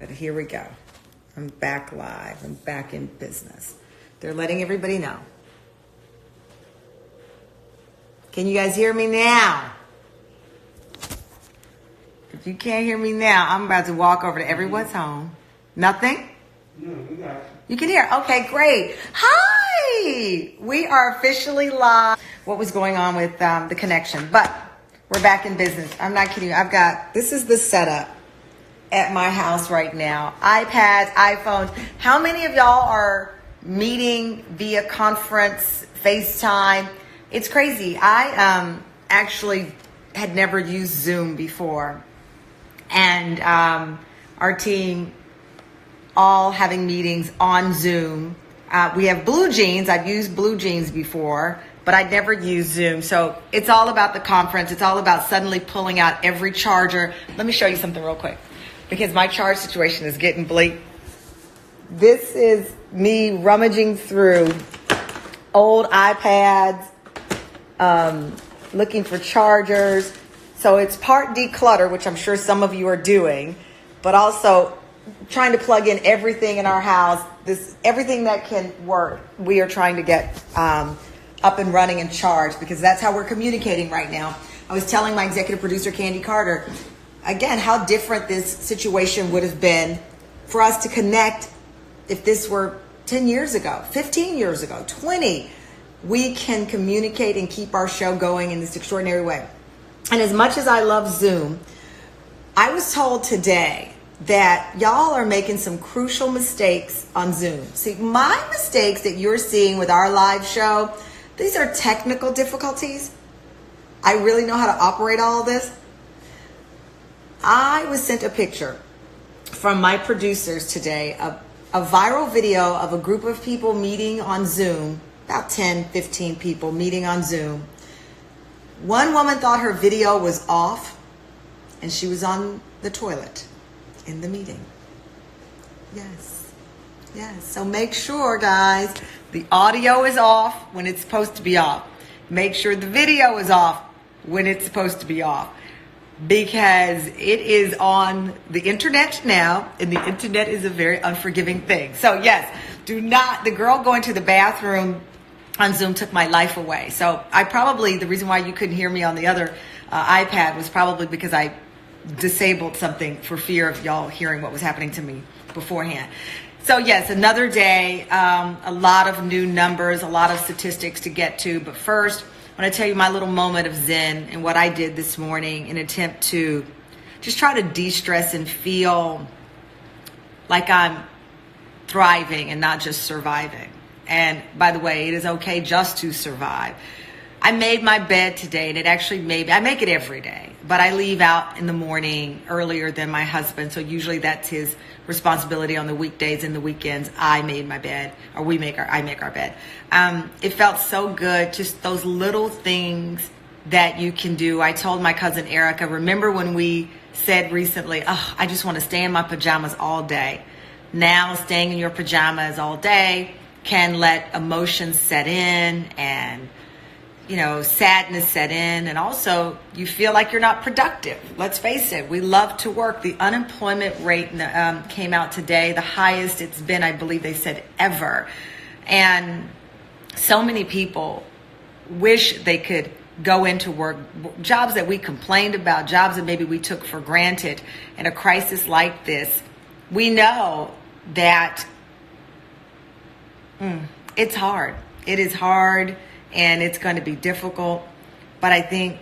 But here we go. I'm back live. I'm back in business. They're letting everybody know. Can you guys hear me now? If you can't hear me now, I'm about to walk over to everyone's home. Nothing? No, we got you. You can hear. Okay, great. Hi! We are officially live. What was going on with the connection? But we're back in business. I'm not kidding you. This is the setup at my house right now. iPads, iPhones. How many of y'all are meeting via conference, FaceTime? It's crazy. I actually had never used Zoom before. And our team all having meetings on Zoom. We have Blue Jeans. I've used Blue Jeans before, but I'd never used Zoom. So it's all about the conference. It's all about suddenly pulling out every charger. Let me show you something real quick, because my charge situation is getting bleak. This is me rummaging through old iPads, looking for chargers. So it's part declutter, which I'm sure some of you are doing, but also trying to plug in everything in our house. Everything that can work, we are trying to get up and running and charged, because that's how we're communicating right now. I was telling my executive producer, Candy Carter, again, how different this situation would have been for us to connect if this were 10 years ago, 15 years ago, 20. We can communicate and keep our show going in this extraordinary way. And as much as I love Zoom, I was told today that y'all are making some crucial mistakes on Zoom. See, my mistakes that you're seeing with our live show, these are technical difficulties. I really know how to operate all of this. I was sent a picture from my producers today, a viral video of a group of people meeting on Zoom, about 10, 15 people meeting on Zoom. One woman thought her video was off, and she was on the toilet in the meeting. Yes. So make sure, guys, the audio is off when it's supposed to be off. Make sure the video is off when it's supposed to be off, because it is on the internet now, and the internet is a very unforgiving thing. So yes, the girl going to the bathroom on Zoom took my life away. So the reason why you couldn't hear me on the other iPad was probably because I disabled something for fear of y'all hearing what was happening to me beforehand. So yes, another day, a lot of new numbers, a lot of statistics to get to. But first, I want to tell you my little moment of zen and what I did this morning in an attempt to just try to de-stress and feel like I'm thriving and not just surviving. And by the way, it is okay just to survive. I made my bed today, and I make it every day, but I leave out in the morning earlier than my husband. So usually that's his responsibility on the weekdays and the weekends. I make our bed. It felt so good. Just those little things that you can do. I told my cousin Erica, remember when we said recently, I just want to stay in my pajamas all day. Now staying in your pajamas all day can let emotions set in, and sadness set in, and also you feel like you're not productive. Let's face it, we love to work. The unemployment rate came out today, the highest it's been, I believe they said, ever. And so many people wish they could go into work, jobs that we complained about, jobs that maybe we took for granted. In a crisis like this, we know that it's hard. It is hard, and it's going to be difficult. But I think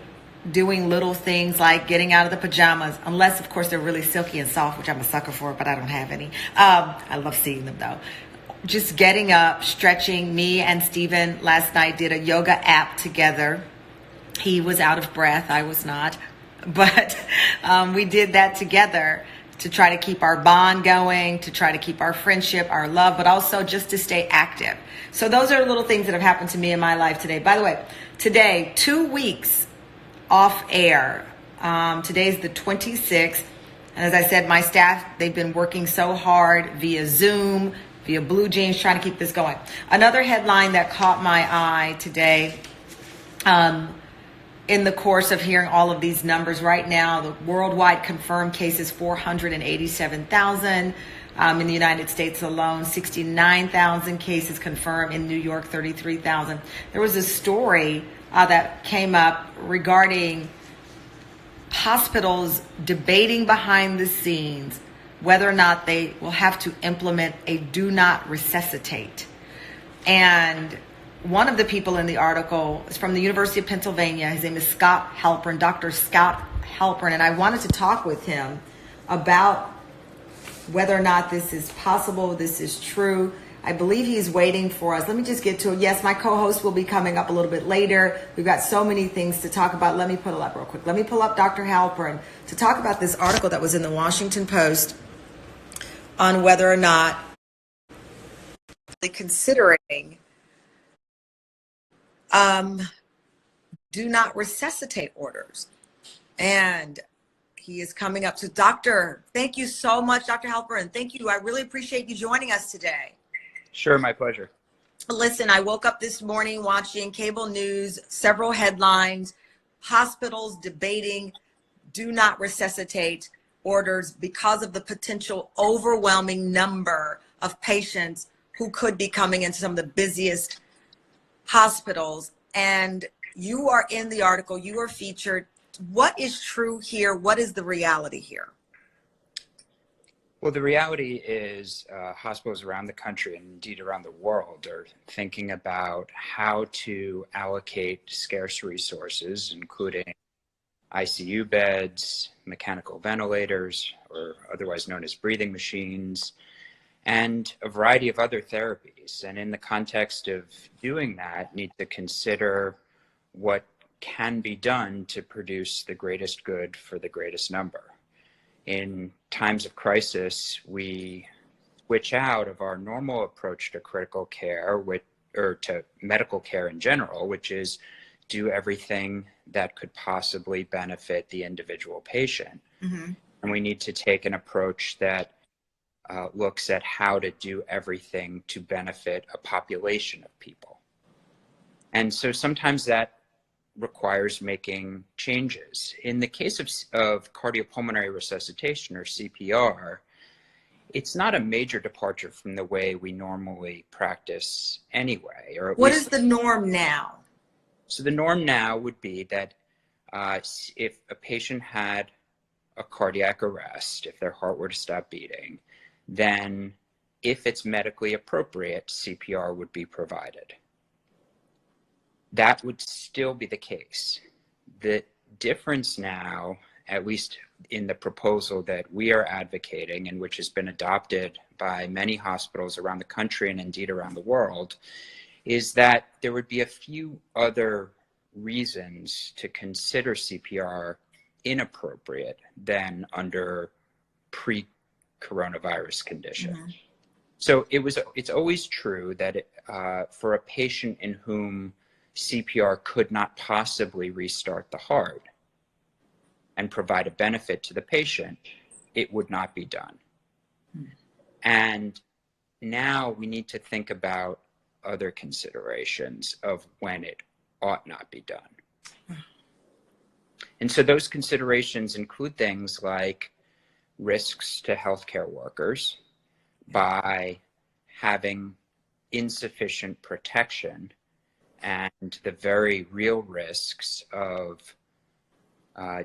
doing little things like getting out of the pajamas, unless, of course, they're really silky and soft, which I'm a sucker for, but I don't have any. I love seeing them, though. Just getting up, stretching. Me and Steven last night did a yoga app together. He was out of breath. I was not. But we did that together to try to keep our bond going, to try to keep our friendship, our love, but also just to stay active. So those are little things that have happened to me in my life today. By the way, today, 2 weeks off air. Today's the 26th. And as I said, my staff, they've been working so hard via Zoom, via Blue Jeans, trying to keep this going. Another headline that caught my eye today, in the course of hearing all of these numbers right now, the worldwide confirmed cases 487,000. In the United States alone, 69,000 cases confirmed. In New York, 33,000. There was a story that came up regarding hospitals debating behind the scenes whether or not they will have to implement a do not resuscitate. And one of the people in the article is from the University of Pennsylvania. His name is Scott Halpren, Doctor Scott Halpren, and I wanted to talk with him about whether or not this is possible, this is true. I believe he's waiting for us. Let me just get to it. Yes, my co-host will be coming up a little bit later. We've got so many things to talk about. Let me pull it up real quick. Let me pull up Dr. Halpren to talk about this article that was in the Washington Post on whether or not considering do not resuscitate orders. And he is coming up. So Doctor, thank you so much, Dr. Halpren. Thank you. I really appreciate you joining us today. Sure, my pleasure. Listen, I woke up this morning watching cable news, several headlines, hospitals debating do not resuscitate orders because of the potential overwhelming number of patients who could be coming into some of the busiest hospitals. And you are in the article, you are featured. What is true here? What is the reality here? Well, the reality is hospitals around the country and indeed around the world are thinking about how to allocate scarce resources, including ICU beds, mechanical ventilators, or otherwise known as breathing machines, and a variety of other therapies. And in the context of doing that, need to consider what can be done to produce the greatest good for the greatest number. In times of crisis, we switch out of our normal approach to critical care, or to medical care in general, which is do everything that could possibly benefit the individual patient. Mm-hmm. And we need to take an approach that looks at how to do everything to benefit a population of people. And so sometimes that requires making changes. In the case of cardiopulmonary resuscitation, or CPR, it's not a major departure from the way we normally practice anyway. Or what is the norm now? So the norm now would be that if a patient had a cardiac arrest, if their heart were to stop beating, then if it's medically appropriate, CPR would be provided. That would still be the case. The difference now, at least in the proposal that we are advocating and which has been adopted by many hospitals around the country and indeed around the world, is that there would be a few other reasons to consider CPR inappropriate than under pre-coronavirus conditions. Mm-hmm. So it's always true that for a patient in whom CPR could not possibly restart the heart and provide a benefit to the patient, it would not be done. Hmm. And now we need to think about other considerations of when it ought not be done. And so those considerations include things like risks to healthcare workers by having insufficient protection and the very real risks of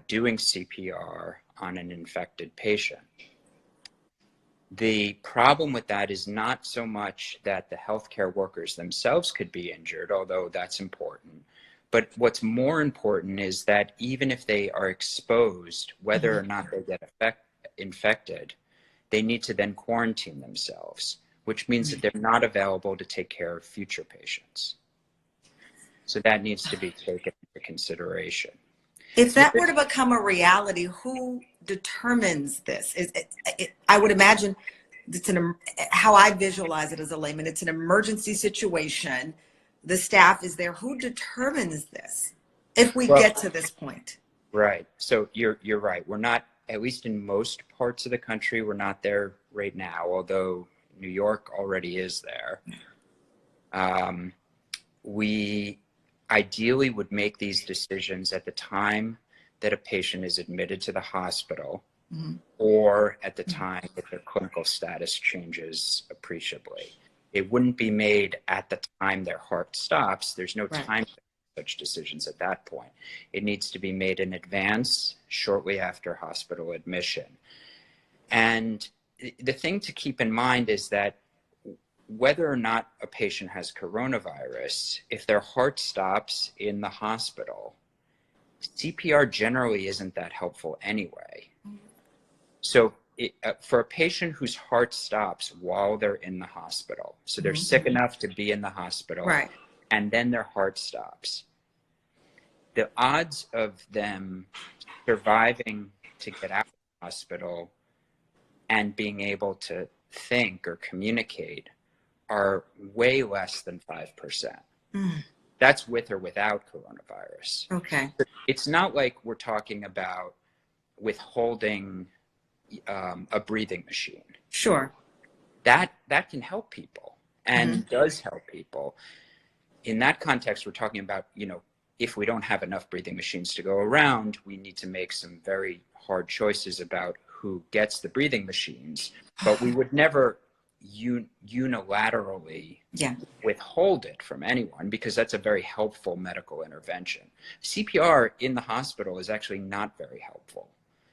doing CPR on an infected patient. The problem with that is not so much that the healthcare workers themselves could be injured, although that's important. But what's more important is that even if they are exposed, whether or not they get infected, they need to then quarantine themselves, which means that they're not available to take care of future patients. So that needs to be taken into consideration. If that were to become a reality, who determines this? I would imagine it's how I visualize it as a layman, it's an emergency situation. The staff is there. Who determines this if we get to this point? Right. So you're right. We're not, at least in most parts of the country, we're not there right now, although New York already is there. We ideally would make these decisions at the time that a patient is admitted to the hospital, or at the time that their clinical status changes appreciably. It wouldn't be made at the time their heart stops. There's no time for such decisions at that point. It needs to be made in advance, shortly after hospital admission. And the thing to keep in mind is that whether or not a patient has coronavirus, if their heart stops in the hospital, CPR generally isn't that helpful anyway. So for a patient whose heart stops while they're in the hospital, so they're sick enough to be in the hospital, and then their heart stops, the odds of them surviving to get out of the hospital and being able to think or communicate are way less than 5%. That's with or without coronavirus. Okay. It's not like we're talking about withholding a breathing machine. Sure. That can help people and does help people. In that context, we're talking about, if we don't have enough breathing machines to go around, we need to make some very hard choices about who gets the breathing machines. But we would never unilaterally withhold it from anyone, because that's a very helpful medical intervention. CPR in the hospital is actually not very helpful.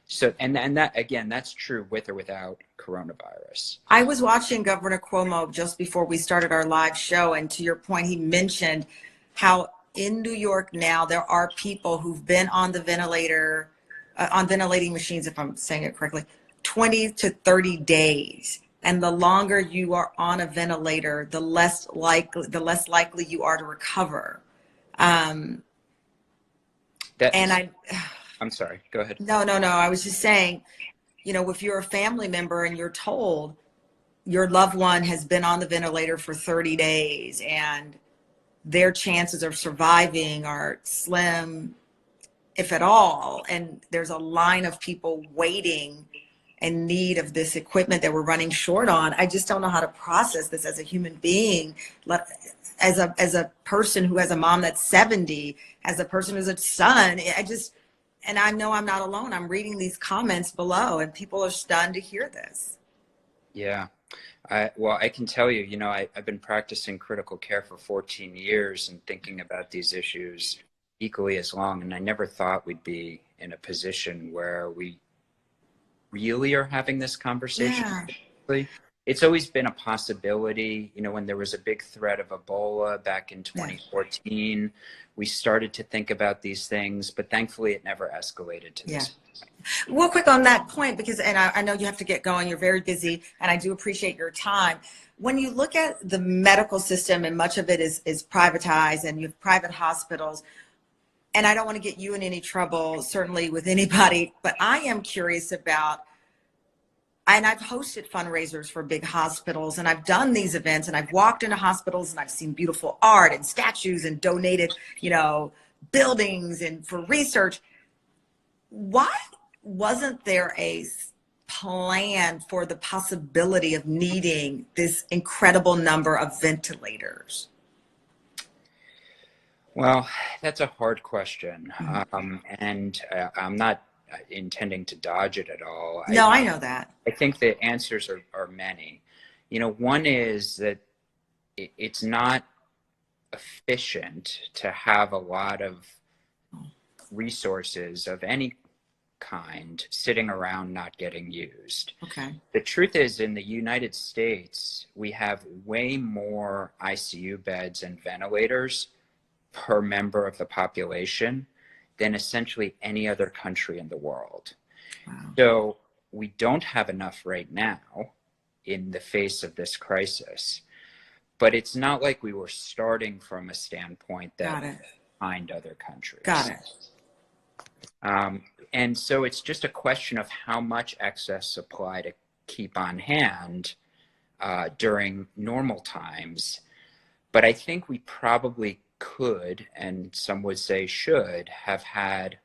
So, and that, again, that's true with or without coronavirus. I was watching Governor Cuomo just before we started our live show, and to your point, he mentioned how in New York now there are people who've been on the ventilator, on ventilating machines, if I'm saying it correctly, 20 to 30 days. And the longer you are on a ventilator, the less likely you are to recover. I'm sorry, go ahead. No. I was just saying, if you're a family member and you're told your loved one has been on the ventilator for 30 days and their chances of surviving are slim, if at all, and there's a line of people waiting in need of this equipment that we're running short on, I just don't know how to process this as a human being, as a person who has a mom that's 70, as a person who's a son. And I know I'm not alone. I'm reading these comments below, and people are stunned to hear this. Yeah. I can tell you, I've been practicing critical care for 14 years and thinking about these issues equally as long. And I never thought we'd be in a position where we really are having this conversation. Yeah. It's always been a possibility. When there was a big threat of Ebola back in 2014, we started to think about these things, but thankfully it never escalated to this point. Real quick on that point, because, and I know you have to get going, you're very busy, and I do appreciate your time. When you look at the medical system, and much of it is privatized, and you have private hospitals, and I don't want to get you in any trouble, certainly with anybody, but I am curious about, and I've hosted fundraisers for big hospitals, and I've done these events, and I've walked into hospitals, and I've seen beautiful art and statues and donated, buildings and for research. Why wasn't there a plan for the possibility of needing this incredible number of ventilators? Well, that's a hard question. And I'm not intending to dodge it at all. No, I know that. I think the answers are many. One is that it's not efficient to have a lot of resources of any kind sitting around not getting used. Okay. The truth is, in the United States, we have way more ICU beds and ventilators per member of the population than essentially any other country in the world. Wow. So we don't have enough right now in the face of this crisis, but it's not like we were starting from a standpoint that behind other countries. Got it. And so it's just a question of how much excess supply to keep on hand during normal times. But I think we probably could, and some would say should, have had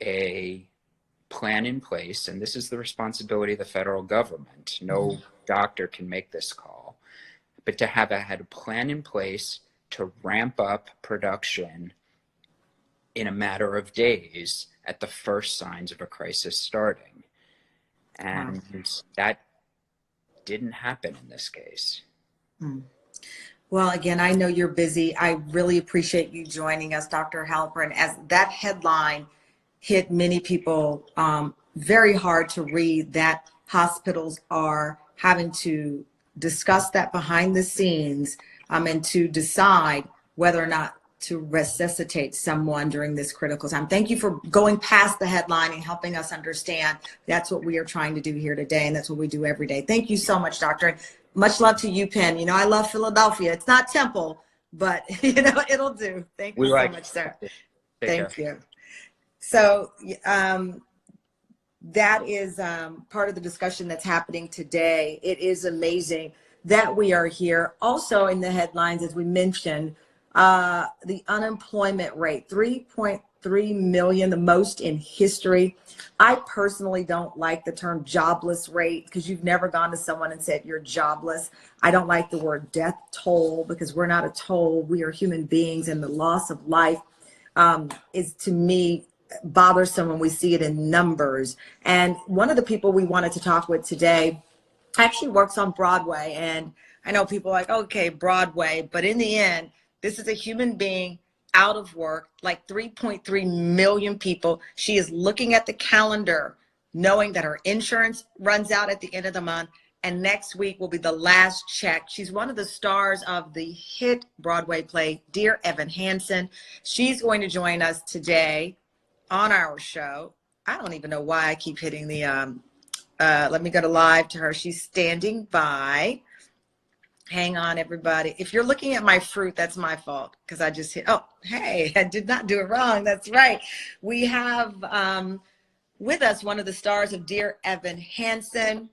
a plan in place, and this is the responsibility of the federal government. No doctor can make this call, but to have had a plan in place to ramp up production in a matter of days at the first signs of a crisis starting. And that didn't happen in this case. Well, again, I know you're busy. I really appreciate you joining us, Dr. Halpren, as that headline hit many people very hard to read, that hospitals are having to discuss that behind the scenes and to decide whether or not to resuscitate someone during this critical time. Thank you for going past the headline and helping us understand that's what we are trying to do here today, and that's what we do every day. Thank you so much, Doctor. And much love to you, Penn. You know, I love Philadelphia. It's not Temple, but, you know, it'll do. Thank you so much, sir. Thank you. So that is part of the discussion that's happening today. It is amazing that we are here. Also in the headlines, as we mentioned, the unemployment rate, 3.3 million, the most in history. I personally don't like the term jobless rate because you've never gone to someone and said you're jobless. I don't like the word death toll because we're not a toll. We are human beings, and the loss of life is, to me, bothersome when we see it in numbers. And one of the people we wanted to talk with today actually works on Broadway. And I know people are like, okay, Broadway, but in the end, this is a human being out of work, like 3.3 million people. She is looking at the calendar, knowing that her insurance runs out at the end of the month, and next week will be the last check. She's one of the stars of the hit Broadway play, Dear Evan Hansen. She's going to join us today on our show. I don't even know why I keep hitting the, let me go to live to her. She's standing by. Hang on, everybody. If you're looking at my fruit, that's my fault because I just hit, oh, hey, I did not do it wrong. That's right. We have with us one of the stars of Dear Evan Hansen.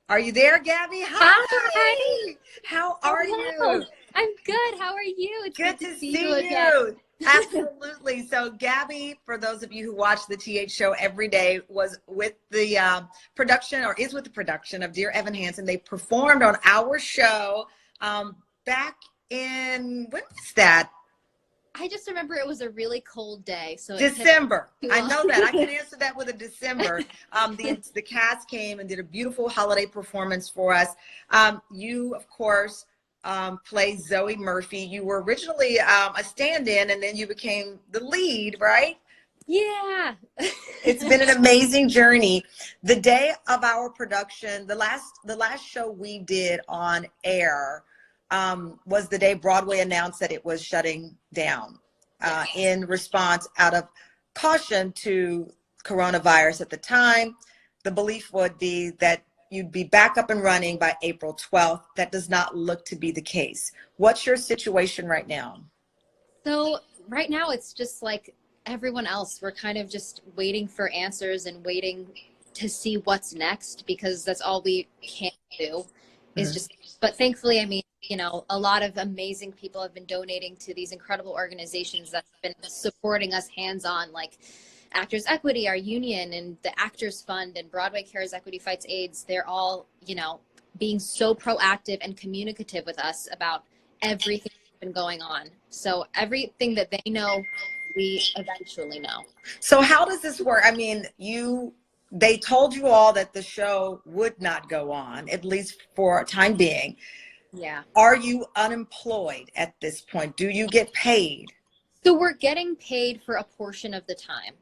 Are you there, Gabby? Hi. How are you? I'm good. How are you? It's good to see you again. Absolutely. So Gabby, for those of you who watch the TH show every day, was with the production, or is with the production of Dear Evan Hansen. They performed on our show back in, when was that? I just remember it was a really cold day. So December. I know that. I can answer that with a December. The cast came and did a beautiful holiday performance for us. You, of course, play Zoe Murphy. You were originally a stand-in, and then you became the lead, right? Yeah. It's been an amazing journey. The day of our production, the last show we did on air was the day Broadway announced that it was shutting down in response, out of caution to coronavirus at the time. The belief would be that you'd be back up and running by April 12th. That does not look to be the case. What's your situation right now? So right now it's just like everyone else. We're kind of just waiting for answers and waiting to see what's next, because that's all we can do is just, but thankfully, I mean, you know, a lot of amazing people have been donating to these incredible organizations that have been supporting us hands-on, like Actors Equity, our union, and the Actors Fund, and Broadway Cares Equity Fights AIDS. They're all, you know, being so proactive and communicative with us about everything that's been going on. So everything that they know, we eventually know. So how does this work? I mean, they told you all that the show would not go on, at least for a time being. Yeah. Are you unemployed at this point? Do you get paid? So we're getting paid for a portion of the time.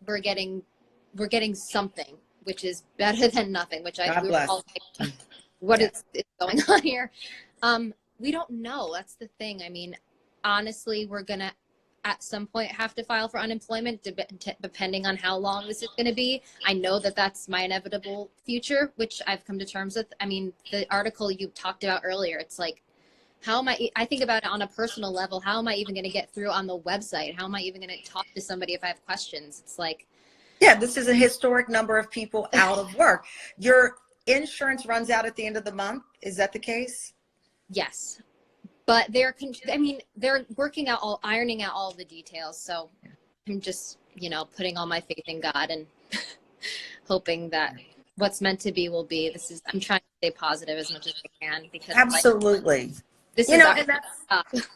We're getting something, which is better than nothing, which God bless. What is going on here? We don't know. That's the thing. I mean, honestly, we're going to at some point have to file for unemployment depending on how long this is going to be. I know that that's my inevitable future, which I've come to terms with. I mean, the article you talked about earlier, it's like, how am I think about it on a personal level. How am I even going to get through on the website? How am I even going to talk to somebody if I have questions? It's like, yeah, this is a historic number of people out of work. Your insurance runs out at the end of the month. Is that the case? Yes. But they're working out ironing out all the details. So I'm just, you know, putting all my faith in God and hoping that what's meant to be will be. I'm trying to stay positive as much as I can, because absolutely. This You is know, our and that's,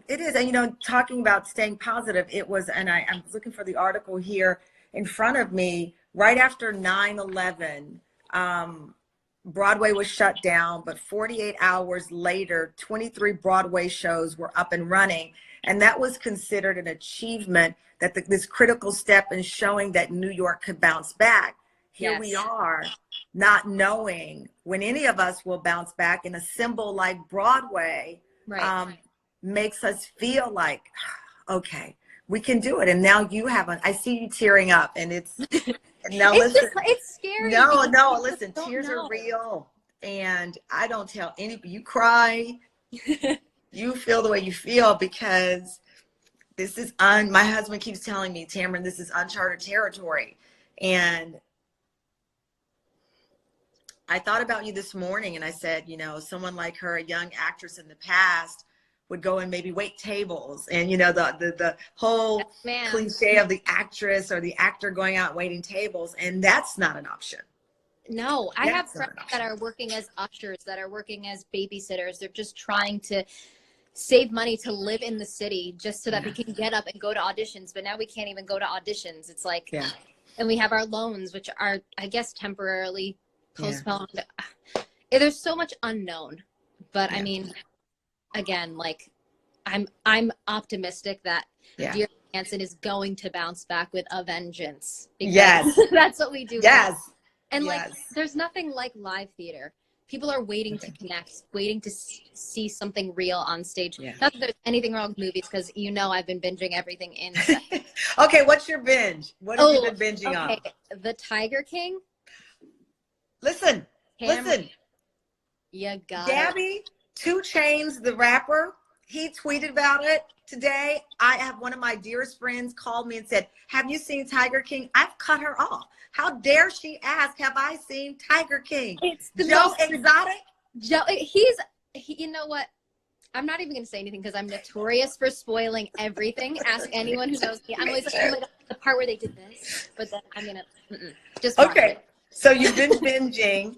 it is. And, you know, talking about staying positive, it was, and I'm looking for the article here in front of me, right after 9/11, Broadway was shut down, but 48 hours later, 23 Broadway shows were up and running. And that was considered an achievement, that this critical step in showing that New York could bounce back. Here we are, not knowing when any of us will bounce back, and a symbol like Broadway makes us feel like, okay, we can do it. And now you have I see you tearing up, and it's, now listen, it's scary. No, listen, tears are real. And I don't tell anybody, you cry, you feel the way you feel, because this is my husband keeps telling me, Tamron, this is uncharted territory. And I thought about you this morning, and I said, you know, someone like her, a young actress in the past, would go and maybe wait tables, and you know, the whole cliche of the actress or the actor going out waiting tables, and that's not an option. No, I have friends that are working as ushers, that are working as babysitters. They're just trying to save money to live in the city just so that we can get up and go to auditions. But now we can't even go to auditions. It's like, and we have our loans, which are, I guess, temporarily postponed. There's so much unknown. But I mean, again, like, I'm optimistic that dear Hansen is going to bounce back with a vengeance. Yes, that's what we do. Yes. And like, there's nothing like live theater. People are waiting to connect, waiting to see something real on stage. Not that there's anything wrong with movies, because you know I've been binging everything in. Okay, what's your binge? What have you been binging on? The Tiger King. Listen. You got Gabby, 2 Chainz, the rapper, he tweeted about it today. I have one of my dearest friends called me and said, have you seen Tiger King? I've cut her off. How dare she ask, have I seen Tiger King? It's the Joe Exotic. Joe, you know what? I'm not even going to say anything, because I'm notorious for spoiling everything. Ask anyone who knows me. I'm always like, oh my God, the part where they did this. But then I'm going to just watch it. So you've been binging.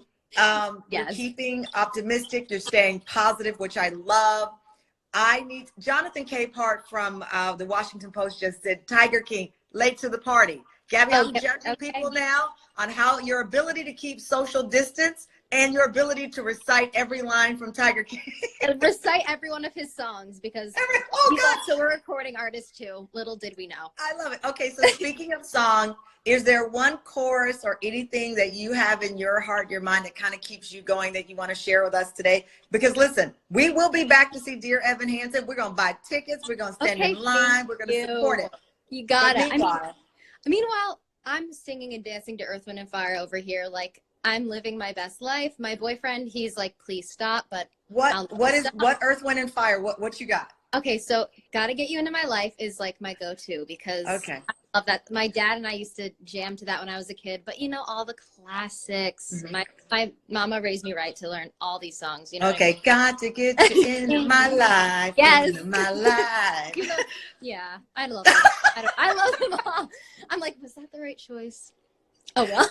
You're keeping optimistic. You're staying positive, which I love. Jonathan Capehart from the Washington Post just said, Tiger King, late to the party. Gabby, I'm judging people now on how your ability to keep social distance and your ability to recite every line from Tiger King. And recite every one of his songs, because he's also a recording artist too. Little did we know. I love it. Okay, so speaking of song, is there one chorus or anything that you have in your heart, your mind, that kind of keeps you going, that you want to share with us today? Because listen, we will be back to see dear Evan Hansen. We're going to buy tickets. We're going to stand in line. We're going to support it. You got it. Meanwhile, I'm singing and dancing to Earth, Wind, and Fire over here. Like, I'm living my best life. My boyfriend, he's like, please stop. But what Earth, Wind, and Fire? What you got? Okay, so Gotta Get You Into My Life is like my go-to, because I love that. My dad and I used to jam to that when I was a kid. But you know, all the classics. My mama raised me right to learn all these songs. You know. Okay, got to get you into my life. Into my life. You know, yeah, I love them. I love them all. I'm like, was that the right choice? Oh well.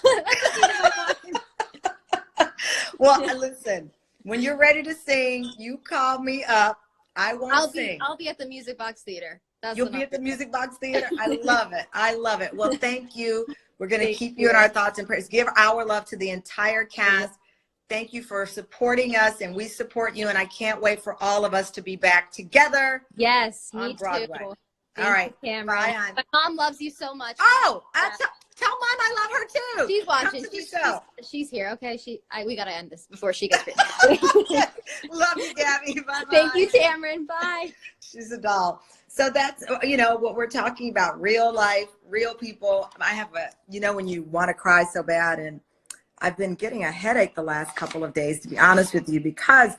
Well, listen. When you're ready to sing, you call me up. I'll sing. I'll be at the Music Box Theater. You'll be at the Music Box Theater. I love it. I love it. Well, thank you. We're going to keep you in our thoughts and prayers. Give our love to the entire cast. Thank you for supporting us, and we support you. And I can't wait for all of us to be back together. Yes, on me Broadway. too. All right. Tamron. Bye. My mom loves you so much. Oh, tell Mom I love her too. She's watching. She's here. Okay. We got to end this before she gets Love you, Gabby. Bye-bye. Thank you, Tamron. Bye. She's a doll. So that's, you know, what we're talking about, real life, real people. I have when you want to cry so bad, and I've been getting a headache the last couple of days, to be honest with you, because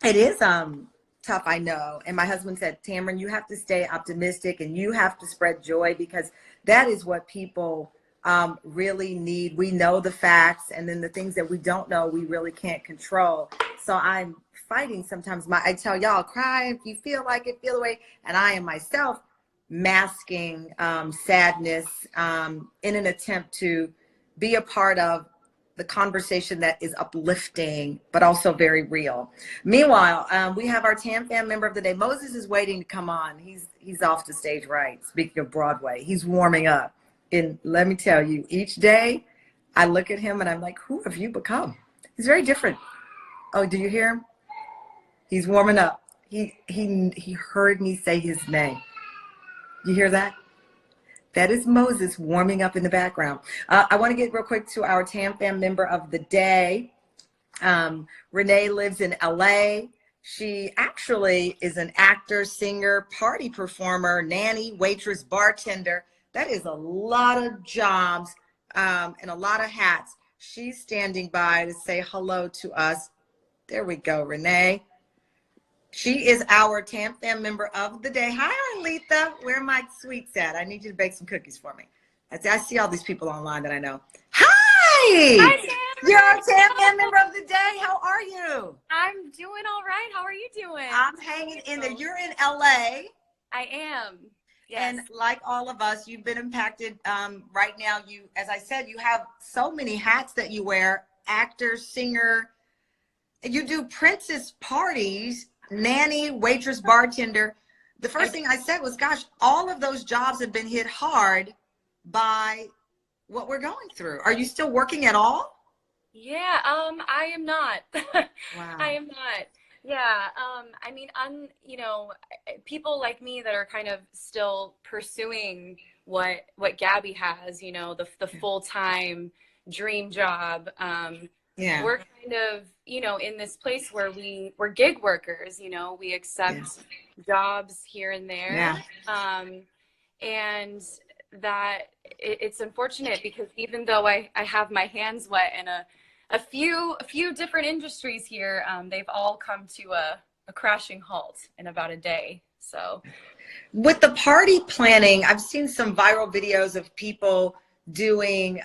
it is tough, I know. And my husband said, Tamron, you have to stay optimistic, and you have to spread joy, because that is what people really need. We know the facts, and then the things that we don't know, we really can't control. So I'm fighting sometimes. I tell y'all, cry if you feel like it, feel the way. And I am myself masking sadness in an attempt to be a part of the conversation that is uplifting, but also very real. Meanwhile, we have our TAM Fam member of the day. Moses is waiting to come on. He's off to stage right. Speaking of Broadway, he's warming up. And let me tell you, each day I look at him and I'm like, who have you become? He's very different. Oh, do you hear him? He's warming up. He heard me say his name. You hear that? That is Moses warming up in the background. I want to get real quick to our TAM Fam member of the day. Renee lives in LA. She actually is an actor, singer, party performer, nanny, waitress, bartender. That is a lot of jobs and a lot of hats. She's standing by to say hello to us. There we go, Renee. She is our TAM Fam member of the day. Hi, Arletha. Where are my sweets at? I need you to bake some cookies for me. I see all these people online that I know. Hi! Hi, Sam. You're our TAM Fam member of the day. How are you? I'm doing all right. How are you doing? I'm hanging in there. You're in LA. I am. Yes. And like all of us, you've been impacted right now. As I said, you have so many hats that you wear. Actor, singer. You do princess parties. Nanny, waitress, bartender. The first thing I said was, gosh, all of those jobs have been hit hard by what we're going through. Are you still working at all? Yeah, I am not. Wow. I am not. Yeah, I mean, people like me that are kind of still pursuing what Gabby has, the full-time dream job. Yeah. We're kind of, in this place where we're gig workers, we accept jobs here and there. Yeah. And that it's unfortunate because even though I have my hands wet in a few different industries here, they've all come to a crashing halt in about a day. So with the party planning, I've seen some viral videos of people doing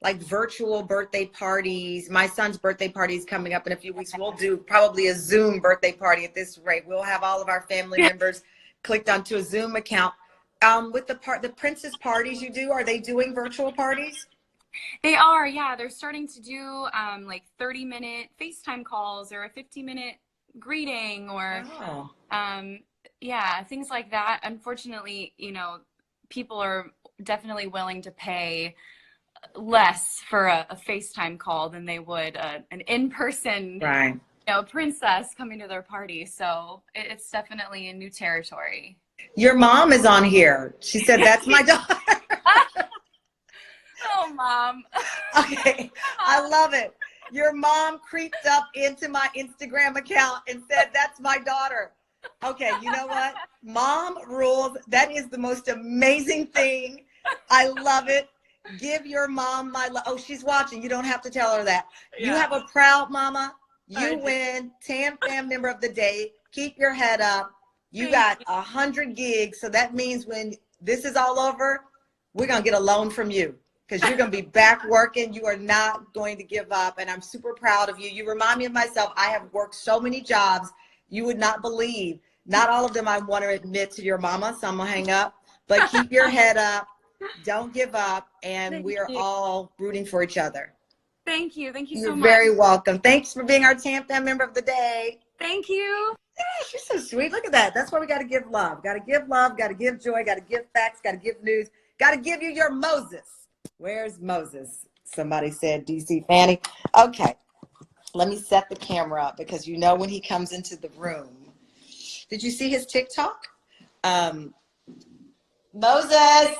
like virtual birthday parties. My son's birthday party is coming up in a few weeks. We'll do probably a Zoom birthday party at this rate. We'll have all of our family members clicked onto a Zoom account. With the princess parties you do, are they doing virtual parties? They are, yeah. They're starting to do like 30-minute FaceTime calls or a 50-minute greeting or things like that. Unfortunately, people are definitely willing to pay less for a FaceTime call than they would an in-person princess coming to their party. So it's definitely a new territory. Your mom is on here. She said, that's my daughter. Oh, Mom. Okay, I love it. Your mom creeped up into my Instagram account and said, that's my daughter. Okay, you know what? Mom rules. That is the most amazing thing. I love it. Give your mom my love. Oh, she's watching. You don't have to tell her that. Yeah. You have a proud mama. You win. TAM Fam member of the day. Keep your head up. You got 100 gigs. So that means when this is all over, we're going to get a loan from you because you're going to be back working. You are not going to give up. And I'm super proud of you. You remind me of myself. I have worked so many jobs you would not believe. Not all of them I want to admit to your mama. So I'm going to hang up. But keep your head up. Don't give up, and we are all rooting for each other. Thank you. Thank you so much. You're very welcome. Thanks for being our TAM Fam member of the day. Thank you. Yeah, she's so sweet. Look at that. That's why we got to give love. Got to give love. Got to give joy. Got to give facts. Got to give news. Got to give you your Moses. Where's Moses? Somebody said, DC Fanny. Okay. Let me set the camera up because you know when he comes into the room. Did you see his TikTok? Moses.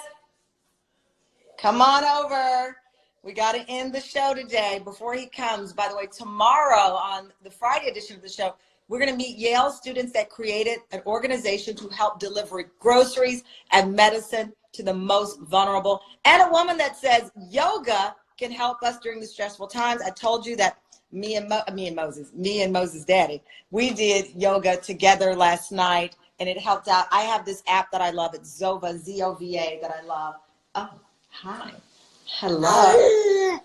Come on over. We got to end the show today before he comes. By the way, tomorrow on the Friday edition of the show, we're going to meet Yale students that created an organization to help deliver groceries and medicine to the most vulnerable. And a woman that says yoga can help us during the stressful times. I told you that me and Moses' daddy, we did yoga together last night, and it helped out. I have this app that I love. It's Zova, Z-O-V-A, that I love. Oh. Hi. Hello.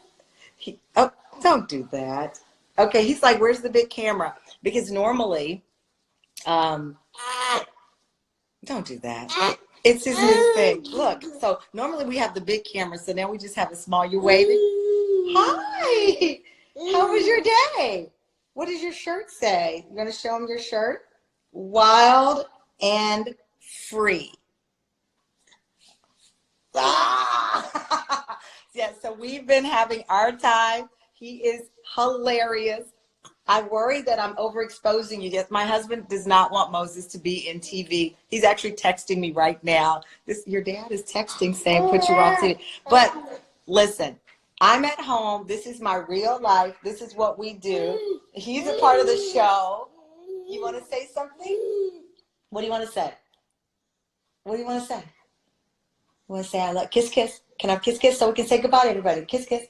Don't do that. Okay, he's like, where's the big camera? Because normally, don't do that. It's his new thing. Look, so normally we have the big camera, so now we just have a small. You're waving. Hi. How was your day? What does your shirt say? You gonna show them your shirt? Wild and free. Ah! Yeah, so we've been having our time. He is hilarious. I worry that I'm overexposing you. Yes, my husband does not want Moses to be in TV. He's actually texting me right now. Your dad is texting saying put you on TV. But listen, I'm at home. This is my real life. This is what we do. He's a part of the show. You want to say something? What do you want to say? What do you want to say? You want to say I love kiss kiss? Can I kiss kiss so we can say goodbye to everybody? Kiss kiss.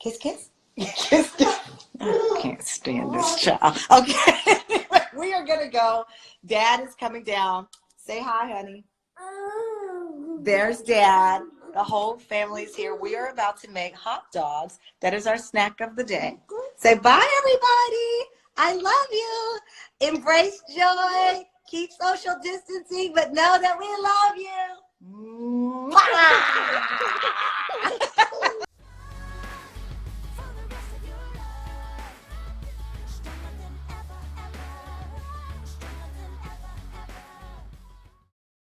Kiss kiss. Kiss kiss. I can't stand this child. Okay. We are gonna go. Dad is coming down. Say hi, honey. There's Dad. The whole family's here. We are about to make hot dogs. That is our snack of the day. Say bye, everybody. I love you. Embrace joy. Keep social distancing, but know that we love you. Mwah!